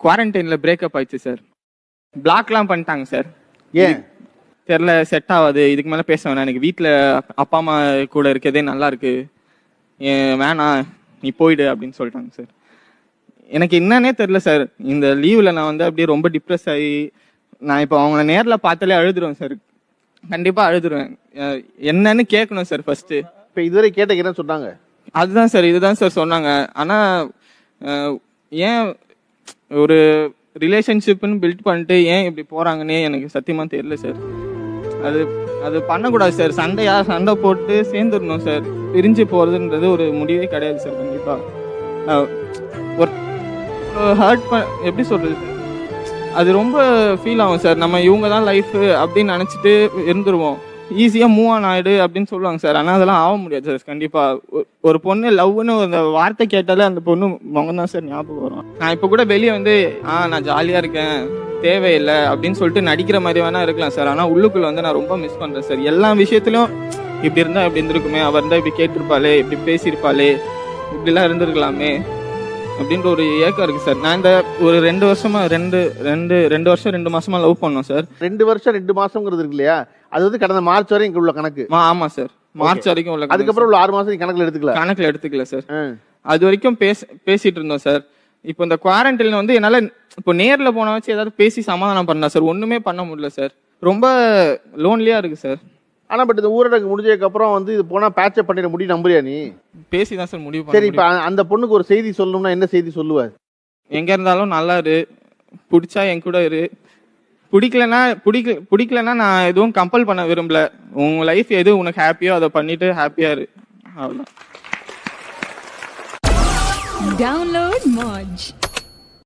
குவாரண்டைன்ல breakup ஆயிடுச்சு sir. பிளாக்லாம் பண்ணிட்டாங்க sir. ஏன் தெரியல, செட் ஆகாது, இதுக்கு மேலே பேச வேணாம், எனக்கு வீட்டில் அப்பா அம்மா கூட இருக்கதே நல்லா இருக்கு, வேணாம் நீ போயிடு அப்படின்னு சொல்லிட்டாங்க சார். எனக்கு என்னன்னே தெரில சார். இந்த லீவில் நான் வந்து அப்படியே ரொம்ப டிப்ரெஸ் ஆகி நான் இப்போ அவங்கள நேரில் பார்த்தாலே அழுதுருவேன் சார். கண்டிப்பாக அழுதுருவேன். என்னன்னு கேட்கணும் சார் ஃபர்ஸ்ட். இப்போ இதுவரை கேட்ட என்ன சொன்னாங்க? அதுதான் சார், இதுதான் சார் சொன்னாங்க. ஆனால் ஏன் ஒரு ரிலேஷன்ஷிப்னு பில்ட் பண்ணிட்டு ஏன் இப்படி போகிறாங்கன்னே எனக்கு சத்தியமாக தெரியல சார். அது அது பண்ணக்கூடாது சார். சண்டை போட்டு சேர்ந்துடணும் சார். பிரிஞ்சு போகிறதுன்றது ஒரு முடிவே கிடையாது சார். கண்டிப்பாக ஒரு ஹர்ட் எப்படி சொல்கிறது சார், அது ரொம்ப ஃபீல் ஆகும் சார். நம்ம இவங்க தான் லைஃபு அப்படின்னு நினச்சிட்டு இருந்துருவோம். ஈஸியாக மூவ் ஆன் ஆகிடு அப்படின்னு சொல்லுவாங்க சார். ஆனால் அதெல்லாம் ஆக முடியாது சார். கண்டிப்பாக ஒரு பொண்ணு லவ்னு அந்த வார்த்தை கேட்டாலே அந்த பொண்ணு முகம் தான் சார் ஞாபகம் வரும். நான் இப்போ கூட வெளியே வந்து நான் ஜாலியாக இருக்கேன், தேவையில்லை அப்படின்னு சொல்லிட்டு நடிக்கிற மாதிரி வேணா இருக்கலாம் சார். ஆனால் உள்ளுக்குள்ள வந்து நான் ரொம்ப மிஸ் பண்ணுறேன் சார். எல்லா விஷயத்துலையும் இப்படி இருந்தால் இப்படி இருந்திருக்குமே, அவர் இருந்தால் இப்படி கேட்டிருப்பாளே, இப்படி பேசியிருப்பாளே, இப்படிலாம் இருந்திருக்கலாமே அப்படின்ற ஒரு ஏக்கம் இருக்கு சார். நான் இந்த ஒரு 2 வருஷமா 2 வருஷம் 2 மாசமா லவ் பண்ணோம் சார். 2 வருஷம் 2 மாசம்ங்கிறது இருக்கு இல்லையா, அது வந்து கடந்த மார்ச் வரை இங்க உள்ள கணக்கு. ஆமா சார், மார்ச் வரைக்கும் உள்ள. அதுக்கப்புறம் உள்ள 6 மாசம் கணக்குல எடுத்துக்கல சார். அது வரைக்கும் பேசிட்டு இருந்தோம் சார். இப்போ இந்த குவாரண்டைன்ல வந்து என்னால இப்போ நேர்ல போன வச்சு ஏதாவது பேசி சமாதானம் பண்ணலாம் சார். ஒண்ணுமே பண்ண முடியல சார். ரொம்ப லோன்லியா இருக்கு சார். ஆனா பட் இந்த ஊரடங்கு முடிஞ்சதுக்கு அப்புறம் வந்து இது போனா பேட்சப் பண்ணிட முடியும், நம்புறியா நீ? பேசிதான் சார் முடிவு. சரி, இப்ப அந்த பொண்ணுக்கு ஒரு செய்தி சொல்லணும்னா என்ன செய்தி சொல்லுவ? எங்க இருந்தாலும் நல்லா இரு, பிடிச்சா என் கூட இரு, பிடிக்கலன்னா நான் எதுவும் கம்பல் பண்ண விரும்பல. உங்க லைஃப் எது உனக்கு ஹாப்பியோ அதை பண்ணிட்டு ஹாப்பியா இரு, அவ்வளவுதான். Download Moj.